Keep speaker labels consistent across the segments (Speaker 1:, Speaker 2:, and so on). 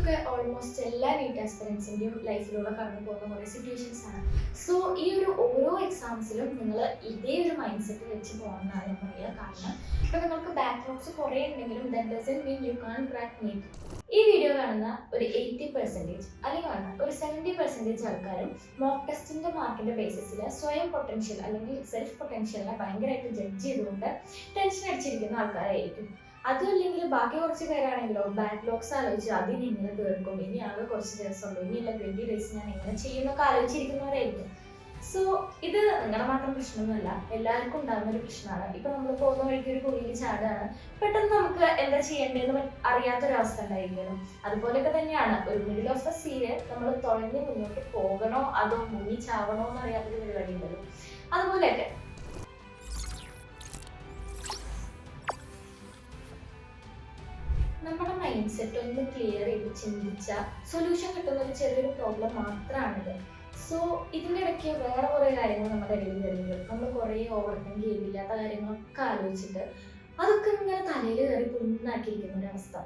Speaker 1: ഇതൊക്കെ ഓൾമോസ്റ്റ് എല്ലാ നീറ്റ് ആസ്പിറൻസിൻ്റെയും ലൈഫിലൂടെ കടന്നു പോകുന്ന കുറേ സിറ്റുവേഷൻസ് ആണ്. സോ ഈ ഒരു ഓരോ എക്സാംസിലും നിങ്ങൾ ഇതേ ഒരു മൈൻഡ് സെറ്റ് വെച്ച് പോകണമെന്നാണ് ഞാൻ പറയുക. കാരണം ഇപ്പം നിങ്ങൾക്ക് ബാക്ക്ലോഗ്സ് കുറേ ഉണ്ടെങ്കിലും that doesn't mean you can crack NEET. ഈ വീഡിയോ കാണുന്ന ഒരു 80% അല്ലെങ്കിൽ കാണുന്ന ഒരു 70% ആൾക്കാരും മോക്ക് ടെസ്റ്റിൻ്റെ മാർക്കിൻ്റെ ബേസിസിൽ സ്വയം പൊട്ടൻഷ്യൽ അല്ലെങ്കിൽ സെൽഫ് പൊട്ടൻഷ്യലിനെ ഭയങ്കരമായിട്ട് ജഡ്ജ് ചെയ്തുകൊണ്ട് ടെൻഷൻ അടിച്ചിരിക്കുന്ന ആൾക്കാരായിരിക്കും. അതും അല്ലെങ്കിൽ ബാക്കി കുറച്ച് പേരാണെങ്കിലോ ബാക്ക്ലോഗ്സ് ആലോചിച്ച് അതിന് ഇങ്ങനെ തീർക്കും, ഇനി ആകെ കുറച്ച് ദിവസമുള്ളൂ, ഇനിയുള്ള 20 days ഞാൻ എങ്ങനെ ചെയ്യുന്നൊക്കെ ആലോചിച്ചിരിക്കുന്നവരായിരിക്കും. സോ ഇത് നിങ്ങളുടെ മാത്രം പ്രശ്നമൊന്നുമല്ല, എല്ലാവർക്കും ഉണ്ടാകുന്ന ഒരു പ്രശ്നമാണ്. ഇപ്പൊ നമ്മൾ പോകുന്ന വഴിക്ക് ഒരു കുഴിയിൽ ചാടുകയാണ്, പെട്ടെന്ന് നമുക്ക് എന്താ ചെയ്യേണ്ടതെന്ന് അറിയാത്തൊരവസ്ഥ ഉണ്ടായിരിക്കണം. അതുപോലെയൊക്കെ തന്നെയാണ് ഒരു മിഡിൽ ഓഫ് ദ സീല് നമ്മൾ തുഴഞ്ഞ് മുന്നോട്ട് പോകണോ അതോ മുങ്ങി ചാവണോ എന്ന് അറിയാത്തൊരു പരിപാടി ഉണ്ടല്ലോ. അതുപോലെയൊക്കെ നമ്മുടെ മൈൻഡ് സെറ്റ് ഒന്ന് ക്ലിയർ ചെയ്ത് ചിന്തിച്ച സൊല്യൂഷൻ കിട്ടുന്ന ഒരു ചെറിയൊരു പ്രോബ്ലം മാത്രമാണിത്. സോ ഇതിൻ്റെ ഇടയ്ക്ക് വേറെ കുറേ കാര്യങ്ങൾ നമ്മുടെ ഇടയിൽ വരുന്നത്, നമ്മൾ കുറേ ഓവർ തിങ്ക് ചെയ്തില്ലാത്ത കാര്യങ്ങളൊക്കെ ആലോചിച്ചിട്ട് അതൊക്കെ ഇങ്ങനെ തലയിൽ കയറി പുണ്ണാക്കിയിരിക്കുന്ന ഒരവസ്ഥ.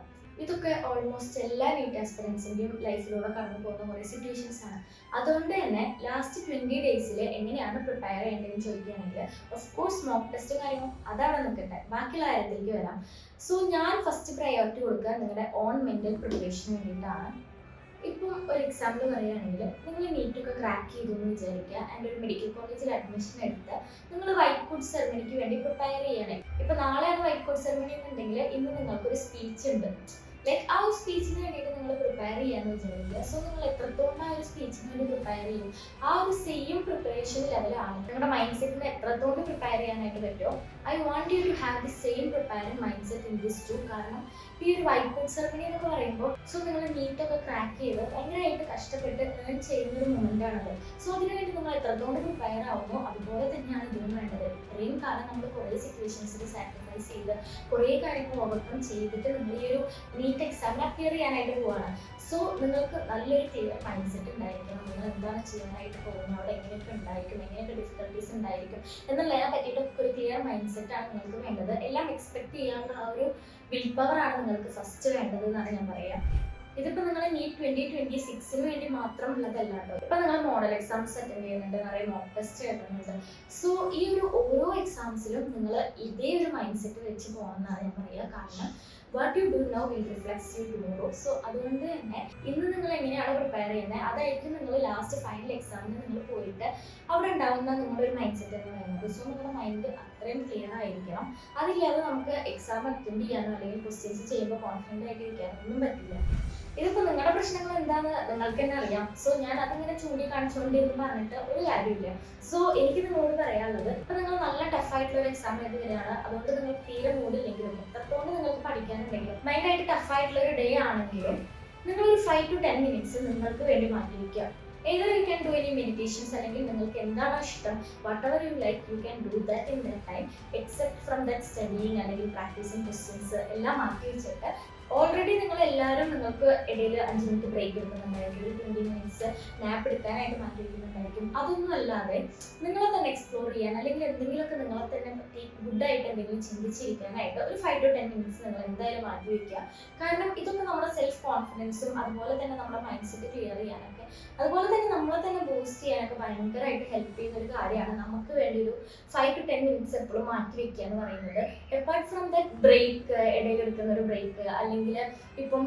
Speaker 1: ഇതൊക്കെ ഓൾമോസ്റ്റ് എല്ലാ നീറ്റ് ആസ്പിറൻസിൻ്റെയും ലൈഫിലൂടെ കടന്നു പോകുന്ന കുറേ സിറ്റുവേഷൻസ് ആണ്. അതുകൊണ്ട് തന്നെ ലാസ്റ്റ് 20 days എങ്ങനെയാണ് പ്രിപ്പയർ ചെയ്യേണ്ടതെന്ന് ചോദിക്കുകയാണെങ്കിൽ ഓഫ് കോഴ്സ് മോക്ക് ടെസ്റ്റ് കാര്യങ്ങളും അതവിടെ നിൽക്കട്ടെ, ബാക്കിയുള്ള കാര്യത്തിലേക്ക് വരാം. സോ ഞാൻ ഫസ്റ്റ് പ്രയോറിറ്റി കൊടുക്കുക നിങ്ങളുടെ ഓൺ മെൻ്റൽ പ്രിപ്പറേഷന് വേണ്ടിയിട്ടാണ്. ഇപ്പം ഒരു എക്സാമ്പിൾ പറയുകയാണെങ്കിൽ നിങ്ങൾ നീറ്റൊക്കെ ക്രാക്ക് ചെയ്തു എന്ന് വിചാരിക്കുക, ആൻഡ് ഒരു മെഡിക്കൽ കോളേജിൽ അഡ്മിഷൻ എടുത്ത് നിങ്ങൾ വൈറ്റ് കോട്ട് സെറമണിക്ക് വേണ്ടി പ്രിപ്പയർ ചെയ്യണേ. ഇപ്പം നാളെയാണ് വൈറ്റ് കോട്ട് സെറമണി എന്നുണ്ടെങ്കിൽ ഇന്ന് നിങ്ങൾക്കൊരു സ്പീച്ച് ഉണ്ട്, ലൈക്ക് ആ ഒരു സ്പീച്ചിന് വേണ്ടിയിട്ട് നിങ്ങൾ പ്രിപ്പയർ ചെയ്യാന്ന് വിചാരിക്കുക. സോ നിങ്ങൾ എത്രത്തോളം ആ ഒരു സ്പീച്ചിന് വേണ്ടി പ്രിപ്പയർ ചെയ്യും, ആ ഒരു സെയിം പ്രിപ്പറേഷൻ ലെവലാണ് നിങ്ങളുടെ മൈൻഡ് സെറ്റിന് എത്രത്തോളം പ്രിപ്പയർ ചെയ്യാനായിട്ട് പറ്റുമോ. I want you to have the same preparing mindset in this too. കാരണം ഈ ഒരു വൈറ്റ് കോട്ട് സെറമണി എന്നൊക്കെ പറയുമ്പോൾ സോ നിങ്ങൾ നീറ്റൊക്കെ ക്രാക്ക് ചെയ്ത് ഭയങ്കരമായിട്ട് കഷ്ടപ്പെട്ട് ഏൺ ചെയ്യുന്ന ഒരു മൊമെൻ്റ് ആണത്. സോ അതിനുവേണ്ടി നിങ്ങൾ എത്രത്തോളം പ്രിപ്പയർ ആവുമോ അതുപോലെ തന്നെയാണ് ഇതിനും വേണ്ടത്. ഇത്രയും കാലം നമ്മൾ കുറേ സിറ്റുവേഷൻസിൽ സാക്രിഫൈസ് ചെയ്ത് കുറേ കാര്യങ്ങൾ ഓവർകം ചെയ്തിട്ട് നിങ്ങൾ ഈ ഒരു നീറ്റ് എക്സാമിന് അപ്പിയർ ചെയ്യാനായിട്ട് പോവാണ്. സോ നിങ്ങൾക്ക് നല്ലൊരു ക്ലിയർ മൈൻഡ് സെറ്റ് ഉണ്ടായിരിക്കണം. നിങ്ങൾ എന്താണ് ചെയ്യാനായിട്ട് പോകുന്നത്, അവിടെ എങ്ങനെയൊക്കെ ഉണ്ടായിരിക്കും, എങ്ങനെയൊക്കെ ഡിഫിക്കൽട്ടീസ് ഉണ്ടായിരിക്കും എന്നുള്ളതിനെ പറ്റിയിട്ടൊക്കെ ഒരു ക്ലിയർ മൈൻഡ് സെറ്റാണ് നിങ്ങൾക്ക് വേണ്ടത്. എല്ലാം എക്സ്പെക്ട് ചെയ്യാനുള്ള ആ ഒരു വിൽ പവറാണ് നിങ്ങൾക്ക് ഫസ്റ്റ് വേണ്ടത് എന്നാണ് ഞാൻ പറയാം. ഇതിപ്പോൾ നിങ്ങൾ നീറ്റ് 2026 വേണ്ടി മാത്രം ഉള്ളതല്ല കേട്ടോ. ഇപ്പം നിങ്ങൾ മോഡൽ എക്സാംസ് അറ്റൻഡ് ചെയ്യുന്നുണ്ട്, നിറയെ മോക്ക് ടെസ്റ്റ് എഴുതുന്നുണ്ട്. സോ ഈ ഒരു ഓരോ എക്സാംസിലും നിങ്ങൾ ഇതേ ഒരു മൈൻഡ് സെറ്റ് വെച്ച് പോകണമെന്നാണ് ഞാൻ പറയുക. കാരണം what you do now will reflects you tomorrow. So അതുകൊണ്ട് തന്നെ ഇന്ന് നിങ്ങൾ എങ്ങനെയാണ് പ്രിപ്പയർ ചെയ്യുന്നത് അതായിരിക്കും നിങ്ങൾ ലാസ്റ്റ് ഫൈനൽ എക്സാമിന് നിങ്ങൾ പോയിട്ട് അവിടെ ഉണ്ടാകുന്ന നിങ്ങളുടെ ഒരു മൈൻഡ് സെറ്റ് എന്ന് പറയുന്നത്. സോ നിങ്ങളുടെ മൈൻഡ് അത്രയും ക്ലിയർ ആയിരിക്കണം. അതില്ലാതെ നമുക്ക് എക്സാം അറ്റൻഡ് ചെയ്യാനോ അല്ലെങ്കിൽ ക്വസ്റ്റ്യൻസ് ചെയ്യുമ്പോൾ കോൺഫിഡൻ്റ് ആയിട്ട് ഇരിക്കാനോ ഒന്നും പറ്റില്ല. ഇതിപ്പോൾ നിങ്ങളുടെ പ്രശ്നങ്ങൾ എന്താണെന്ന് നിങ്ങൾക്ക് തന്നെ അറിയാം. സോ ഞാൻ അതിങ്ങനെ ചൂണ്ടിക്കാണിച്ചുകൊണ്ടിരുന്ന് പറഞ്ഞിട്ട് ഒരു കാര്യമില്ല. സോ എനിക്ക് നിങ്ങളോട് പറയാനുള്ളത്, ഇപ്പം നിങ്ങൾ നല്ല ടഫായിട്ടുള്ള ഒരു എക്സാം എഴുതി വരികയാണ്, അതുകൊണ്ട് നിങ്ങൾക്ക് തീരെ മൂടില്ലെങ്കിലും എത്രത്തോളം നിങ്ങൾക്ക് പഠിക്കാനുണ്ടെങ്കിലും മൈൻഡായിട്ട് ടഫായിട്ടുള്ള ഒരു ഡേ ആണെങ്കിലും നിങ്ങളൊരു 5 to 10 minutes നിങ്ങൾക്ക് വേണ്ടി മാറ്റി വയ്ക്കുക. either you can do any meditations അല്ലെങ്കിൽ നിങ്ങൾക്ക് എന്താണോ ഇഷ്ടം, whatever you like you can do that in that time except from that studying അല്ലെങ്കിൽ പ്രാക്ടീസിങ് ക്വസ്റ്റ്യൻസ് എല്ലാം മാറ്റി വെച്ചിട്ട് ഓൾറെഡി നിങ്ങൾ എല്ലാവരും നിങ്ങൾക്ക് ഇടയിൽ 5 minute ബ്രേക്ക് എടുക്കുന്നുണ്ടായിരിക്കും, ഒരു 20 minutes നാപ്പ് എടുക്കാനായിട്ട് മാറ്റി വയ്ക്കുന്നുണ്ടായിരിക്കും. അതൊന്നും അല്ലാതെ നിങ്ങളെ തന്നെ എക്സ്പ്ലോർ ചെയ്യാൻ അല്ലെങ്കിൽ എന്തെങ്കിലുമൊക്കെ നിങ്ങളെ തന്നെ പറ്റി ഗുഡായിട്ട് എന്തെങ്കിലും ചിന്തിച്ചിരിക്കാനായിട്ട് ഒരു 5 to 10 minutes നിങ്ങൾ എന്തായാലും മാറ്റി വയ്ക്കുക. കാരണം ഇതൊക്കെ നമ്മുടെ സെൽഫ് കോൺഫിഡൻസും അതുപോലെ തന്നെ നമ്മുടെ മൈൻഡ് സെറ്റ് ക്ലിയർ ചെയ്യാനൊക്കെ അതുപോലെ തന്നെ നമ്മളെ തന്നെ ബൂസ്റ്റ് ചെയ്യാനൊക്കെ ഭയങ്കരമായിട്ട് ഹെൽപ്പ് ചെയ്യുന്ന ഒരു കാര്യമാണ്. നമുക്ക് വേണ്ടി ഒരു 5 to 10 minutes എപ്പോഴും മാറ്റി വെക്കുക എന്ന് പറയുന്നത്. അപ്പാർട്ട് ഫ്രം ദാറ്റ് ബ്രേക്ക്, ഇടയിൽ എടുക്കുന്ന ഒരു ബ്രേക്ക് അല്ലെങ്കിൽ ഇപ്പം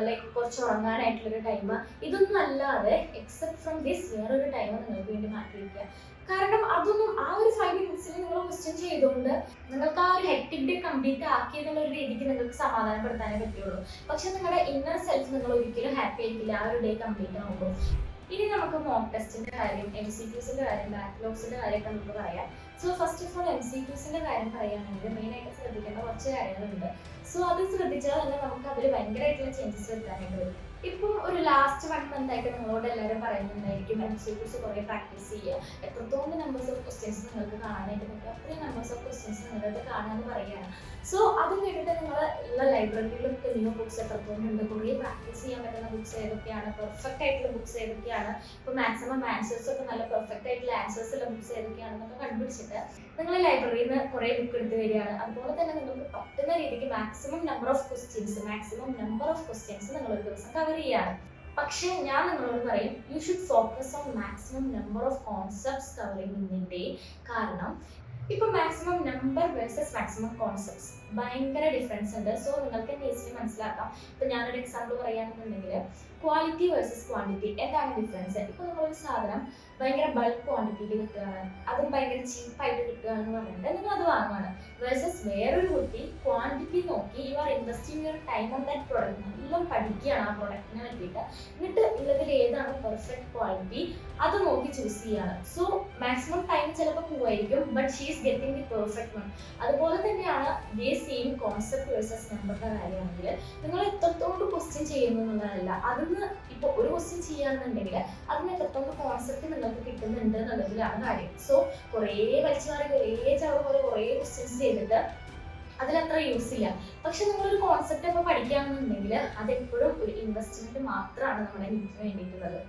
Speaker 1: ലൈക്ക് കുറച്ച് ഉറങ്ങാനായിട്ടുള്ളൊരു ടൈം, ഇതൊന്നും അല്ലാതെ എക്സെപ്റ്റ് ഫ്രം ദിസ് വേറൊരു ടൈം നിങ്ങൾക്ക് വേണ്ടി മാറ്റി വയ്ക്കുക. കാരണം അതൊന്നും ആ ഒരു 5 minutes നിങ്ങൾ ക്വസ്റ്റ്യൻ ചെയ്തുകൊണ്ട് നിങ്ങൾക്ക് ആ ഒരു ഹെക്ടിക് ഡേ കംപ്ലീറ്റ് ആക്കി എന്നുള്ള ഒരു രീതിക്ക് നിങ്ങൾക്ക് സമാധാനപ്പെടുത്താനേ പറ്റുള്ളൂ. പക്ഷെ നിങ്ങളുടെ ഇന്നർ സെൽഫ് നിങ്ങൾ ഒരിക്കലും ഹാപ്പി ആയിരിക്കില്ല ആ ഒരു ഡേ കംപ്ലീറ്റ് ആകുമ്പോൾ. ഇനി നമുക്ക് മോക്ക് ടെസ്റ്റിന്റെ കാര്യം, MCQസിന്റെ കാര്യം, ബാക്ക്ലോഗ്സിന്റെ കാര്യമൊക്കെ നമുക്ക് പറയാം. സോ ഫസ്റ്റ് ഓഫ് ഓൾ MCQസിന്റെ കാര്യം പറയുകയാണെങ്കിൽ മെയിനായിട്ട് ശ്രദ്ധിക്കേണ്ട കുറച്ച് കാര്യങ്ങളുണ്ട്. സോ അത് ശ്രദ്ധിച്ചാൽ തന്നെ നമുക്ക് അതിൽ ഭയങ്കരമായിട്ടുള്ള ചേഞ്ചസ് വരുത്താനായിട്ട് വരും. ഇപ്പം ഒരു ലാസ്റ്റ് 1 month ആയിട്ട് നിങ്ങളോട് എല്ലാവരും പറയുന്നുണ്ടായിരിക്കും MCQs കുറേ പ്രാക്ടീസ് ചെയ്യുക, എത്രത്തോളം നമ്പേഴ്സ് ഓഫ് ക്വസ്റ്റ്യൻസ് നിങ്ങൾക്ക് കാണാനായിട്ട് പറ്റും അത്രയും നമ്പേഴ്സ് ഓഫ് ക്വസ്റ്റ്യൻസ് നിങ്ങൾക്ക് കാണാമെന്ന് പറയുകയാണ്. സോ അത് കേട്ടിട്ട് നിങ്ങൾ ഉള്ള ലൈബ്രറിയിലും ന്യൂ ബുക്സ് എത്രത്തോളം ഉണ്ട്, കുറേ പ്രാക്ടീസ് ചെയ്യാൻ പറ്റുന്ന ബുക്സ് ഏതൊക്കെയാണ്, പെർഫെക്റ്റ് ആയിട്ടുള്ള ബുക്സ് ഏതൊക്കെയാണ്, ഇപ്പോൾ മാക്സിമം ആൻസേഴ്സ് ഒക്കെ നല്ല പെർഫെക്റ്റ് ആയിട്ടുള്ള ആൻസേഴ്സ് ഉള്ള ബുക്സ് ഏതൊക്കെയാണെന്നൊക്കെ കണ്ടുപിടിച്ചിട്ട് നിങ്ങൾ ലൈബ്രറിയിൽ നിന്ന് കുറേ ബുക്ക് എടുത്ത് വരികയാണ്. അതുപോലെ തന്നെ നിങ്ങൾക്ക് പറ്റുന്ന രീതിക്ക് മാക്സിമം നമ്പർ ഓഫ് ക്വസ്റ്റ്യൻസ് നിങ്ങൾ ഒരു ദിവസം കവർ ചെയ്യുകയാണ്. പക്ഷേ ഞാൻ നിങ്ങളോട് പറയും, you should focus on maximum number of concepts covering in A day. കാരണം ഇപ്പൊ maximum number versus maximum concepts ഭയങ്കര ഡിഫറൻസ് ഉണ്ട്. സോ നിങ്ങൾക്ക് ഈസിലി മനസ്സിലാക്കാം. ഇപ്പൊ ഞാനൊരു എക്സാമ്പിൾ പറയുകയാണെന്നുണ്ടെങ്കിൽ ക്വാളിറ്റി വേഴ്സസ് ക്വാണ്ടിറ്റി എന്താണ് ഡിഫറൻസ്. ഇപ്പൊ നിങ്ങളൊരു സാധനം ഭയങ്കര ബൾക്ക് ക്വാണ്ടിറ്റിയിൽ കിട്ടുകയാണ്, അതും ഭയങ്കര ചീപ്പായിട്ട് കിട്ടുകയാണെന്ന് പറഞ്ഞിട്ട് നിങ്ങൾ അത് വാങ്ങുകയാണ്. വേഴ്സസ് വേറൊരു കുട്ടി ക്വാണ്ടിറ്റി നോക്കി you are investing your time on that product, നല്ല പഠിക്കുകയാണ് ആ പ്രോഡക്റ്റിനെ പറ്റിയിട്ട്, എന്നിട്ട് ഉള്ളതിൽ ഏതാണ് പെർഫെക്റ്റ് ക്വാളിറ്റി അത് നോക്കി ചൂസ് ചെയ്യാണ്. സോ മാക്സിമം ടൈം ചിലപ്പോൾ പോവായിരിക്കും, but she is getting the perfect one. അതുപോലെ തന്നെയാണ് ദേ സെയിം കോൺസെപ്റ്റ് വേഴ്സസ് നമ്പറിന്റെ കാര്യമാണെങ്കിൽ നിങ്ങൾ എത്രത്തോളം ക്വസ്റ്റ്യൻ ചെയ്യുന്നു എന്നുള്ളതല്ല, അതിന് ഇപ്പോൾ ഒരു ക്വസ്റ്റ്യൻ ചെയ്യുകയാണെന്നുണ്ടെങ്കിൽ അതിന് എത്രത്തോളം കോൺസെപ്റ്റ് നിങ്ങൾക്ക് കിട്ടുന്നുണ്ട് എന്നുള്ളതിലാണ് കാര്യം. സോ കുറേ വലിച്ചു മാറി കുറേ ചവറ് പോലെ കുറേ ക്വസ്റ്റ്യൻസ് ചെയ്തിട്ട് അതിലത്ര യൂസ് ഇല്ല. പക്ഷെ നിങ്ങളൊരു കോൺസെപ്റ്റ് ഒക്കെ പഠിക്കുകയാണെന്നുണ്ടെങ്കിൽ അതെപ്പോഴും ഒരു ഇൻവെസ്റ്റ്മെന്റ് മാത്രമാണ് നമ്മുടെ നീറ്റിന് വേണ്ടിയിട്ടുള്ളത്.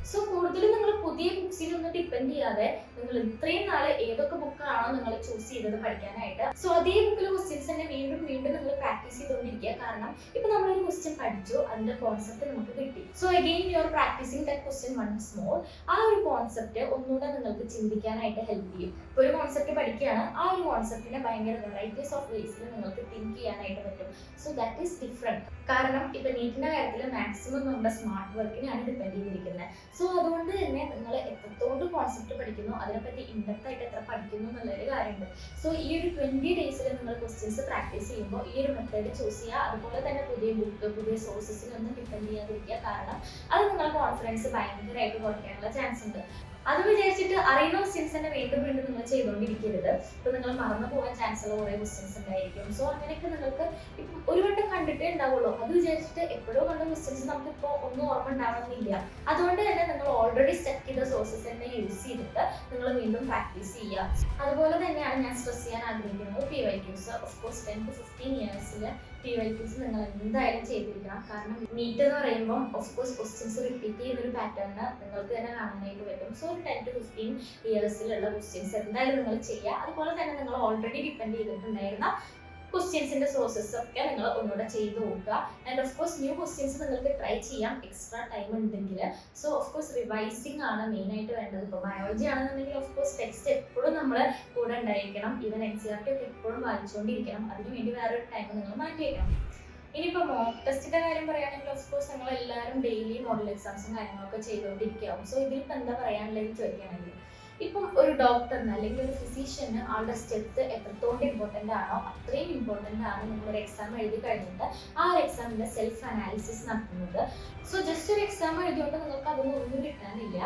Speaker 1: സോ കൂടുതലും നിങ്ങൾ പുതിയ ബുക്സിലൊന്നും ഡിപ്പെൻഡ് ചെയ്യാതെ നിങ്ങൾ ഇത്രയും നാള് ഏതൊക്കെ ബുക്കാണോ നിങ്ങൾ ചൂസ് ചെയ്തത് പഠിക്കാനായിട്ട്, സോ അതേ ബുക്കിലെ ക്വസ്റ്റ്യൻസ് തന്നെ വീണ്ടും വീണ്ടും നിങ്ങൾ പ്രാക്ടീസ് ചെയ്തുകൊണ്ടിരിക്കുക. കാരണം ഇപ്പൊ നമ്മളൊരു ക്വസ്റ്റ്യൻ പഠിച്ചു, അതിന്റെ കോൺസെപ്റ്റ് നമുക്ക് കിട്ടി. So again you are practising that question once more. ആ ഒരു കോൺസെപ്റ്റ് ഒന്നുകൂടെ നിങ്ങൾക്ക് ചിന്തിക്കാനായിട്ട് ഹെൽപ്പ് ചെയ്യും. ഇപ്പൊ ഒരു കോൺസെപ്റ്റ് പഠിക്കുകയാണ്, ആ ഒരു കോൺസെപ്റ്റിനെ ഭയങ്കര വെറൈറ്റീസ് ഓഫ് വേസിൽ നിങ്ങൾക്ക് തിങ്ക് ചെയ്യാനായിട്ട് പറ്റും. So that is different. കാരണം ഇപ്പൊ നീറ്റിന്റെ കാര്യത്തിൽ മാക്സിമം നമ്മുടെ സ്മാർട്ട് വർക്കിനെയാണ് ഡിപ്പെൻഡ് ചെയ്തിരിക്കുന്നത്. സോ അതുകൊണ്ട് തന്നെ നിങ്ങൾ എത്രത്തോളം കോൺസെപ്റ്റ് പഠിക്കുന്നു, അതിനെപ്പറ്റി ഇൻഡെപ്ത് ആയിട്ട് എത്ര പഠിക്കുന്നു എന്നുള്ളൊരു കാര്യമുണ്ട്. സോ ഈ ഒരു 20 ഡേയ്സിൽ നിങ്ങൾ ക്വസ്റ്റ്യൻസ് പ്രാക്ടീസ് ചെയ്യുമ്പോൾ ഈ ഒരു മെത്തേഡ് ചൂസ് ചെയ്യുക. അതുപോലെ തന്നെ പുതിയ ബുക്ക്, പുതിയ സോഴ്സസിലൊന്നും ഡിപ്പെൻഡ് ചെയ്യാതിരിക്കുക. കാരണം അത് നിങ്ങളുടെ കോൺഫിഡൻസ് ഭയങ്കരമായിട്ട് കുറയ്ക്കാനുള്ള ചാൻസ് ഉണ്ട്. അത് വിചാരിച്ചിട്ട് അറിയുന്ന ക്വസ്റ്റ്യൻസ് തന്നെ വീണ്ടും വീണ്ടും നിങ്ങൾ ചെയ്തുകൊണ്ടിരിക്കരുത്. ഇപ്പൊ നിങ്ങൾ മറന്നു പോകാൻ ചാൻസ് ഉള്ള കുറെ ക്വസ്റ്റ്യൻസ് ഉണ്ടായിരിക്കും. സോ അങ്ങനെയൊക്കെ നിങ്ങൾക്ക് ഇപ്പം ഒരു വട്ടം കണ്ടിട്ടേ ഉണ്ടാവുള്ളൂ. അത് വിചാരിച്ചിട്ട് എപ്പോഴും കണ്ട ക്വസ്റ്റ്യൻസ് നമുക്കിപ്പോൾ ഒന്നും ഓർമ്മ ഉണ്ടാവണമെന്നില്ല. അതുകൊണ്ട് തന്നെ നിങ്ങൾ ഓൾറെഡി സ്റ്റക്ക് ചെയ്ത സോഴ്സസ് തന്നെ യൂസ് ചെയ്തിട്ട് നിങ്ങൾ വീണ്ടും പ്രാക്ടീസ് ചെയ്യുക. അതുപോലെ തന്നെയാണ് ഞാൻ സ്ട്രെസ് ചെയ്യാൻ ആഗ്രഹിക്കുന്നത് PYQs. Of course 10 to 15 ഇയേഴ്സിൽ PYQs നിങ്ങൾ എന്തായാലും ചെയ്തിരിക്കണം. കാരണം നീറ്റ് എന്ന് പറയുമ്പോൾ ഓഫ് കോഴ്സ് ക്വസ്റ്റ്യൻസ് റിപ്പീറ്റ് ചെയ്യുന്നൊരു പാറ്റേണ് നിങ്ങൾക്ക് തന്നെ കാണാനായിട്ട് പറ്റും. സോ ഒരു 10 to 15 ഇയേഴ്സിലുള്ള ക്വസ്റ്റ്യൻസ് എന്തായാലും നിങ്ങൾ ചെയ്യുക. അതുപോലെ തന്നെ നിങ്ങൾ ഓൾറെഡി ഡിപ്പെൻഡ് ചെയ്തിട്ടുണ്ടായിരുന്ന ക്വസ്റ്റ്യൻസിന്റെ സോഴ്സസ് ഒക്കെ നിങ്ങൾ ഒന്നുകൂടെ ചെയ്ത് നോക്കുക. And of course new questions നിങ്ങൾക്ക് ട്രൈ ചെയ്യാം എക്സ്ട്രാ ടൈം ഉണ്ടെങ്കിൽ. സോ ഓഫ് കോഴ്സ് റിവൈസിങ് ആണ് മെയിൻ ആയിട്ട് വേണ്ടത്. ഇപ്പോൾ ബയോളജി ആണെന്നുണ്ടെങ്കിൽ ഓഫ് കോഴ്സ് ടെക്സ്റ്റ് എപ്പോഴും നമ്മൾ കൂടെ ഉണ്ടായിരിക്കണം. ഈവൻ NCERT ഒക്കെ എപ്പോഴും വായിച്ചുകൊണ്ടിരിക്കണം. അതിനുവേണ്ടി വേറൊരു ടൈം നിങ്ങൾ മാറ്റി വയ്ക്കണം. ഇനിയിപ്പോൾ മോക്ക് ടെസ്റ്റിന്റെ കാര്യം പറയുകയാണെങ്കിൽ ഓഫ് കോഴ്സ് നിങ്ങൾ എല്ലാവരും ഡെയിലി മോഡൽ എക്സാംസും കാര്യങ്ങളൊക്കെ ചെയ്തുകൊണ്ടിരിക്കുകയാവും. സോ ഇതിലിപ്പോൾ എന്താ പറയാനുള്ളത് ചോദിക്കുകയാണെങ്കിൽ, ഇപ്പം ഒരു ഡോക്ടറിന് അല്ലെങ്കിൽ ഒരു ഫിസിഷ്യന് ആളുടെ സ്റ്റെപ്പ് എത്രത്തോളം ഇമ്പോർട്ടൻ്റ് ആണോ അത്രയും ഇമ്പോർട്ടൻ്റ് ആണ് നമ്മളൊരു എക്സാം എഴുതി കഴിഞ്ഞിട്ട് ആ ഒരു എക്സാമിൻ്റെ സെൽഫ് അനാലിസിസ് നടത്തുന്നത്. സോ ജസ്റ്റ് ഒരു എക്സാം എഴുതിയോണ്ട് നിങ്ങൾക്ക് അതൊന്നും ഒന്നും കിട്ടാനില്ല.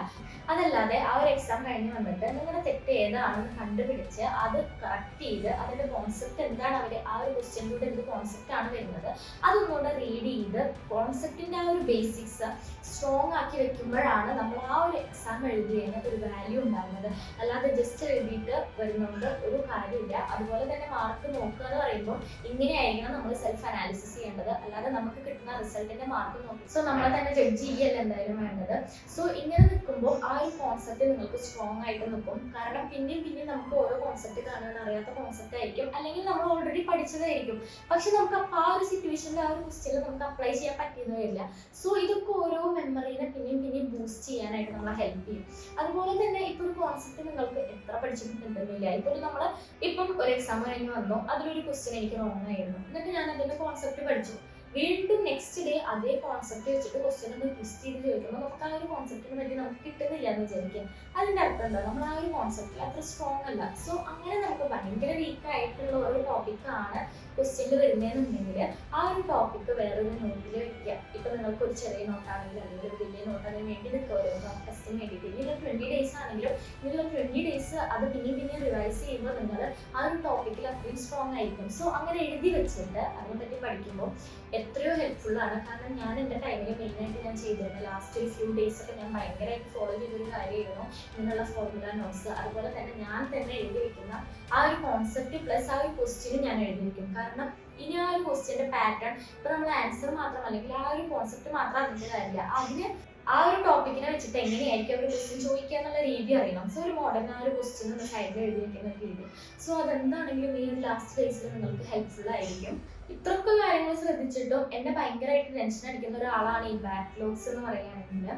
Speaker 1: അതല്ലാതെ ആ ഒരു എക്സാം കഴിഞ്ഞ് വന്നിട്ട് നിങ്ങളുടെ തെറ്റ് ഏതാണെന്ന് കണ്ടുപിടിച്ച് അത് കറക്റ്റ് ചെയ്ത് അതിൻ്റെ കോൺസെപ്റ്റ് എന്താണ്, അവർ ആ ഒരു ക്വസ്റ്റ്യനിലൂടെ എന്ത് കോൺസെപ്റ്റ് ആണ് വരുന്നത് അതൊന്നുകൂടെ റീഡ് ചെയ്ത് കോൺസെപ്റ്റിൻ്റെ ആ ഒരു ബേസിക്സ് സ്ട്രോങ് ആക്കി വെക്കുമ്പോഴാണ് നമ്മൾ ആ ഒരു എക്സാം എഴുതിയതിന് ഒരു വാല്യൂ ഉണ്ടാകുന്നത്. അല്ലാതെ ജസ്റ്റ് എഴുതിയിട്ട് വരുന്നതുകൊണ്ട് ഒരു കാര്യമില്ല. അതുപോലെ തന്നെ മാർക്ക് നോക്കുക എന്ന് പറയുമ്പോൾ ഇങ്ങനെയായിരിക്കണം നമ്മൾ സെൽഫ് അനാലിസിസ് ചെയ്യേണ്ടത്. അല്ലാതെ നമുക്ക് കിട്ടുന്ന റിസൾട്ടിന്റെ മാർക്ക് നോക്കി സോ നമ്മളെ തന്നെ ജഡ്ജ് ചെയ്യല്ല എന്തായാലും വേണ്ടത്. സോ ഇങ്ങനെ നിൽക്കുമ്പോൾ ആ ഒരു കോൺസെപ്റ്റ് നിങ്ങൾക്ക് സ്ട്രോങ് ആയിട്ട് നിൽക്കും. കാരണം പിന്നെയും നമുക്ക് ഓരോ കോൺസെപ്റ്റ് കാണാൻ അറിയാത്ത കോൺസെപ്റ്റ് ആയിരിക്കും, അല്ലെങ്കിൽ നമ്മൾ ഓൾറെഡി പഠിച്ചതായിരിക്കും. പക്ഷെ നമുക്ക് ആ ഒരു സിറ്റുവേഷനിൽ ആ ഒരു ക്വസ്റ്റ്യനിൽ നമുക്ക് അപ്ലൈ ചെയ്യാൻ പറ്റുന്നതില്ല. സോ ഇതൊക്കെ ഓരോ മെമ്മറീനെ പിന്നെയും ബൂസ്റ്റ് ചെയ്യാനായിട്ട് നമ്മളെ ഹെൽപ്പ് ചെയ്യും. അതുപോലെ തന്നെ ഇപ്പോൾ ഒരു കോൺസെപ്റ്റ് നിങ്ങൾക്ക് എത്ര പഠിച്ചിട്ടുണ്ടെന്നില്ല. ഇപ്പോൾ നമ്മൾ ഇപ്പം ഒരു എക്സാം കഴിഞ്ഞ് വന്നു, അതിലൊരു ക്വസ്റ്റ്യൻ എനിക്ക് റോങ് ആയിരുന്നു, എന്നിട്ട് ഞാൻ അതിന്റെ കോൺസെപ്റ്റ് പഠിച്ചു. വീണ്ടും നെക്സ്റ്റ് ഡേ അതേ കോൺസെപ്റ്റ് വെച്ചിട്ട് ക്വസ്റ്റ്യൻ ഒന്ന് ട്വിസ്റ്റ് ചെയ്ത് ചോദിക്കുമ്പോൾ നമുക്ക് ആ ഒരു കോൺസെപ്റ്റിനെ പറ്റി നമുക്ക് കിട്ടുന്നില്ല എന്ന് വിചാരിക്കുക. അതിൻ്റെ അർത്ഥം എന്താ, നമ്മൾ ആ ഒരു കോൺസെപ്റ്റിൽ അത്ര സ്ട്രോങ് അല്ല. സോ അങ്ങനെ നമുക്ക് ഭയങ്കര വീക്ക് ആയിട്ടുള്ള ഒരു ടോപ്പിക്കാണ് ക്വസ്റ്റ്യനിൽ വരുന്നതെന്നുണ്ടെങ്കിൽ ആ ഒരു ടോപ്പിക്ക് വേറൊരു നോട്ടിൽ വെക്കുക. ഇപ്പം നിങ്ങൾക്ക് ഒരു ചെറിയ നോട്ടാണെങ്കിൽ അല്ലെങ്കിൽ ഒരു വലിയ നോട്ട് അതിന് വേണ്ടി നിൽക്കുക ഓരോ ടെസ്റ്റിന് വേണ്ടിയിട്ട്. ഇനി 20 ഡേയ്സ് ആണെങ്കിലും നിങ്ങൾ 20 ഡേയ്സ് അത് പിന്നെയും റിവൈസ് ചെയ്യുമ്പോൾ നിങ്ങൾ ആ ഒരു ടോപ്പിക്കിൽ അത്രയും സ്ട്രോങ് ആയിരിക്കും. സോ അങ്ങനെ എഴുതി വെച്ചിട്ട് അതിനെപ്പറ്റി പഠിക്കുമ്പോൾ എത്രയോ ഹെൽപ്ഫുൾ ആണ്. കാരണം ഞാൻ എൻ്റെ ടൈമിൽ മെയിനായിട്ട് ഞാൻ ചെയ്തിരുന്നത് ലാസ്റ്റ് ഒരു ഫ്യൂ ഡേയ്സ് ഒക്കെ ഞാൻ ഭയങ്കരമായിട്ട് ഫോളോ ചെയ്തൊരു കാര്യമായിരുന്നു ഇങ്ങനെയുള്ള ഫോർമുല നോട്ട്സ്. അതുപോലെ തന്നെ ഞാൻ തന്നെ എഴുതി വെക്കുന്ന ആ ഒരു കോൺസെപ്റ്റ് പ്ലസ് ആ ഒരു ക്വസ്റ്റ്യൻ ഞാൻ എഴുതി വെക്കും. കാരണം ഇനി ആ ഒരു ക്വസ്റ്റ്യന്റെ പാറ്റേൺ ഇപ്പൊ നമ്മൾ ആൻസർ മാത്രം അല്ലെങ്കിൽ ആ ഒരു കോൺസെപ്റ്റ് മാത്രം അതിന്റെ കാര്യമില്ല, അതിന് ആ ഒരു ടോപ്പിക്കിനെ വെച്ചിട്ട് എങ്ങനെയായിരിക്കും അവർ ക്വസ്റ്റ്യൻ ചോദിക്കുക എന്നുള്ള രീതി അറിയണം. സോ ഒരു മോഡേൺ ആ ഒരു ക്വസ്റ്റ്യൻ ഒന്ന് സൈഡിൽ എഴുതി വെക്കുന്ന ഒരു രീതി. സോ അതെന്താണെങ്കിലും ഈ ഒരു ലാസ്റ്റ് ഫേസിൽ നിങ്ങൾക്ക് ഹെൽപ്ഫുൾ ആയിരിക്കും. ഇത്രയൊക്കെ കാര്യങ്ങൾ ശ്രദ്ധിച്ചിട്ടും എന്നെ ഭയങ്കരമായിട്ട് ടെൻഷൻ അടിക്കുന്ന ഒരാളാണ് ഈ ബാക്ക്ലോഗ്സ് എന്ന് പറയുകയാണെങ്കിൽ.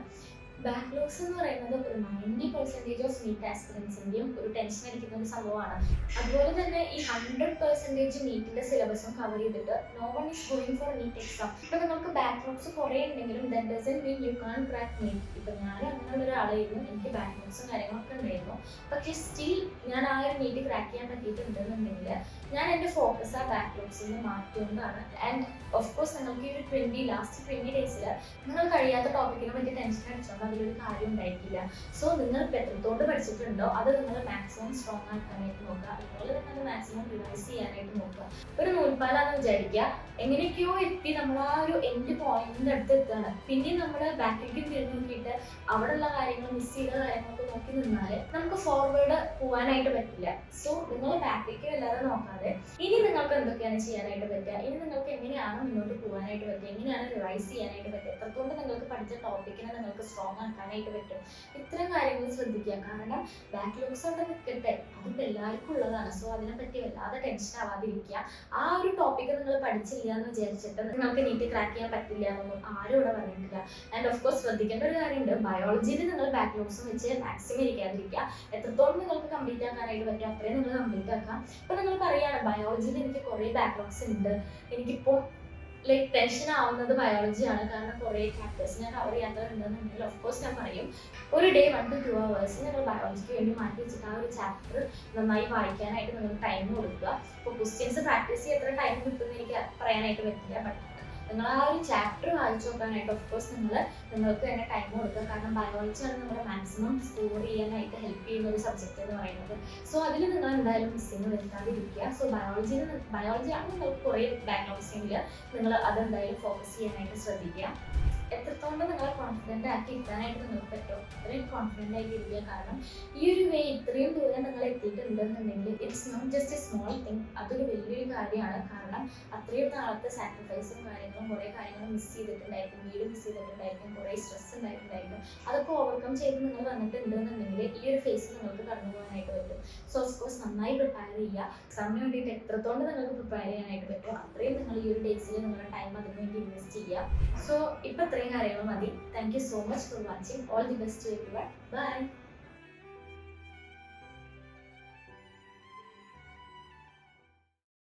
Speaker 1: ബാക്ക്ലോഗ്സ് എന്ന് പറയുന്നത് ഒരു 90% ഓഫ് നീറ്റ് ആസ്പിറൻസിന്റെയും ഒരു ടെൻഷൻ അടിക്കുന്ന ഒരു സംഭവമാണ്. അതുപോലെ തന്നെ ഈ 100% നീറ്റിന്റെ സിലബസും കവർ ചെയ്തിട്ട് no one is going for NEET exam. ഇപ്പൊ നിങ്ങൾക്ക് ബാക്ക്ലോഗ്സ് കുറെ ഉണ്ടെങ്കിലും that doesn't mean you can crack NEET. ഇപ്പൊ ഞാൻ അങ്ങനെയുള്ള ഒരാളായിരുന്നു, എനിക്ക് ബാക്ക്ലോഗ്സും കാര്യങ്ങളൊക്കെ ഉണ്ടായിരുന്നു. പക്ഷെ സ്റ്റിൽ ഞാൻ ആ ഒരു നീറ്റ് ക്രാക്ക് ചെയ്യാൻ പറ്റിയിട്ടുണ്ടെന്നുണ്ടെങ്കിൽ ഞാൻ എൻ്റെ ഫോക്കസ് ആ ബാക്ക്ലോഗ്സിൽ നിന്ന് മാറ്റിക്കൊണ്ടാണ്. ആൻഡ് ഓഫ് കോഴ്സ് നിങ്ങൾക്ക് ഈ ഒരു ലാസ്റ്റ് 20 ഡേയ്സിൽ നിങ്ങൾ കഴിയാത്ത ടോപ്പിക്കിനെ പറ്റി ടെൻഷൻ അടിച്ചോണ്ട് അതിലൊരു കാര്യം ഉണ്ടായിരിക്കില്ല. സോ നിങ്ങൾ ഇപ്പോൾ എത്രത്തോണ്ട് പഠിച്ചിട്ടുണ്ടോ അത് നിങ്ങൾ മാക്സിമം സ്ട്രോങ് ആക്കാനായിട്ട് നോക്കുക. അതുപോലെ തന്നെ അത് മാക്സിമം റിവൈസ് ചെയ്യാനായിട്ട് നോക്കുക. ഒരു നൂൽപ്പാലാന്ന് വിചാരിക്കുക, എങ്ങനെയൊക്കെയോ എത്തി നമ്മൾ ആ ഒരു എൻഡ് പോയിന്റിന്റെ അടുത്ത് എത്തുകയാണ്. പിന്നെയും നമ്മൾ ബാക്കിലേക്ക് തിരിഞ്ഞു നോക്കിയിട്ട് അവിടെയുള്ള കാര്യങ്ങൾ മിസ് ചെയ്ത കാര്യങ്ങളൊക്കെ നോക്കി നിന്നാൽ നമുക്ക് ഫോർവേഡ് പോകാനായിട്ട് പറ്റില്ല. സോ നിങ്ങൾ ബാക്കിലേക്ക് വല്ലാതെ നോക്കാതെ ഇനി നിങ്ങൾക്ക് എന്തൊക്കെയാണ് ചെയ്യാനായിട്ട് പറ്റുക, ഇനി നിങ്ങൾക്ക് എങ്ങനെയാണ് മുന്നോട്ട് പോകാനായിട്ട് പറ്റുക, എങ്ങനെയാണ് റിവൈസ് ചെയ്യാനായിട്ട് പറ്റുക, എത്രത്തോളം നിങ്ങൾക്ക് പഠിച്ച ടോപ്പിക്കിനെ നിങ്ങൾക്ക് സ്ട്രോങ് ആക്കാനായിട്ട് പറ്റും, ഇത്തരം കാര്യങ്ങൾ ശ്രദ്ധിക്കുക. കാരണം ബാക്ക്ലോഗ്സ് അവിടെ നിൽക്കട്ടെ, അതിപ്പോൾ എല്ലാവർക്കും ഉള്ളതാണ്. സോ അതിനെപ്പറ്റി വല്ലാതെ ടെൻഷൻ ആവാതിരിക്കുക. ആ ഒരു ടോപ്പിക്ക് നിങ്ങൾ പഠിച്ചില്ല എന്ന് വിചാരിച്ചിട്ട് നിങ്ങൾക്ക് നീറ്റ് ക്രാക്ക് ചെയ്യാൻ പറ്റില്ല എന്നൊന്നും ആരും ഇവിടെ പറഞ്ഞിട്ടില്ല. ആൻഡ് ഓഫ് കോഴ്സ് ശ്രദ്ധിക്കേണ്ട ഒരു കാര്യമുണ്ട്, ബയോളജിയിൽ നിങ്ങൾ ബാക്ക്ലോഗ്സും വെച്ച് മാക്സിമം ഇരിക്കാതിരിക്കുക. എത്രത്തോളം നിങ്ങൾക്ക് കംപ്ലീറ്റ് ആക്കാനായിട്ട് പറ്റും അത്രയും നിങ്ങൾ കംപ്ലീറ്റ് ആക്കാം. ഇപ്പൊ നിങ്ങൾ പറയുകയാണ് ബയോളജിയിൽ എനിക്ക് കുറേ ബാക്ക്ലോഗ്സ് ഉണ്ട്, എനിക്കിപ്പോൾ ലൈക്ക് ടെൻഷൻ ആവുന്നത് ബയോളജിയാണ്, കാരണം കുറേ ചാപ്റ്റേഴ്സ് ഞാൻ കവർ ചെയ്യാത്തതുണ്ടെന്നുണ്ടെങ്കിൽ ഓഫ് കോഴ്സ് ഞാൻ പറയും ഒരു ഡേ 1 to 2 hours നിങ്ങൾ ബയോളജിക്ക് വേണ്ടി മാറ്റി വെച്ചിട്ട് ആ ഒരു ചാപ്റ്റർ നന്നായി വായിക്കാനായിട്ട് നിങ്ങൾ ടൈം കൊടുക്കുക. ഇപ്പോൾ ക്വസ്റ്റ്യൻസ് പ്രാക്ടീസ് ചെയ്യാൻ എത്ര ടൈം കിട്ടുമെന്ന് എനിക്ക് പറയാനായിട്ട് പറ്റില്ല, ബട്ട് നിങ്ങൾ ആ ഒരു ചാപ്റ്റർ വായിച്ചു നോക്കാനായിട്ട് ഓഫ് കോഴ്സ് നിങ്ങൾക്ക് തന്നെ ടൈം കൊടുക്കുക. കാരണം ബയോളജിയാണ് നമ്മൾ മാക്സിമം സ്കോർ ചെയ്യാനായിട്ട് ഹെൽപ്പ് ചെയ്യുന്ന ഒരു സബ്ജക്റ്റ് എന്ന് പറയുന്നത്. സോ അതിൽ നിങ്ങൾ എന്തായാലും മിസ്സിങ് വരുത്താതിരിക്കുക. സോ ബയോളജിയാണ് നിങ്ങൾക്ക് കുറേ ബാക്ക്ലോഗ്സ് എങ്കിൽ നിങ്ങൾ അതെന്തായാലും ഫോക്കസ് ചെയ്യാനായിട്ട് ശ്രദ്ധിക്കുക. എത്രത്തോളം നിങ്ങളെ കോൺഫിഡൻ്റ് ആക്കി ഇരിക്കാനായിട്ട് നിങ്ങൾക്ക് പറ്റുമോ അത്രയും കോൺഫിഡൻ്റ് ആയിട്ട് ഇരിക്കുക. കാരണം ഈ ഒരു വേ ഇത്രയും ദൂരം നിങ്ങൾ എത്തിയിട്ടുണ്ടെന്നുണ്ടെങ്കിൽ it's not just a small thing, അതൊരു വലിയൊരു കാര്യമാണ്. കാരണം അത്രയും നാളത്തെ സാക്രിഫൈസും കാര്യങ്ങളും കുറേ കാര്യങ്ങൾ മിസ് ചെയ്തിട്ടുണ്ടായിരിക്കും, വീട് മിസ് ചെയ്തിട്ടുണ്ടായിരിക്കും, കുറേ സ്ട്രെസ് ഉണ്ടായിട്ടുണ്ടായിരിക്കും. അതൊക്കെ ഓവർകം ചെയ്ത് നിങ്ങൾ വന്നിട്ടുണ്ടെന്നുണ്ടെങ്കിൽ ഈ ഒരു ഫേസ് നിങ്ങൾക്ക് കടന്നു പോകാനായിട്ട് പറ്റും. സോ ഓഫ് കോഴ്സ് നന്നായി പ്രിപ്പയർ ചെയ്യുക. എക്സാമിന് വേണ്ടിയിട്ട് എത്രത്തോളം നിങ്ങൾക്ക് പ്രിപ്പയർ ചെയ്യാനായിട്ട് പറ്റുമോ അത്രയും നിങ്ങൾ ഈ ഒരു ഡേയ്സിൽ നിങ്ങളുടെ ടൈം അതിന് വേണ്ടി ഇൻവെസ്റ്റ് ചെയ്യുക. സോ ഇപ്പം ഇത്രയും കാര്യങ്ങൾ മതി. Thank you so much for watching. All the best to everyone. By.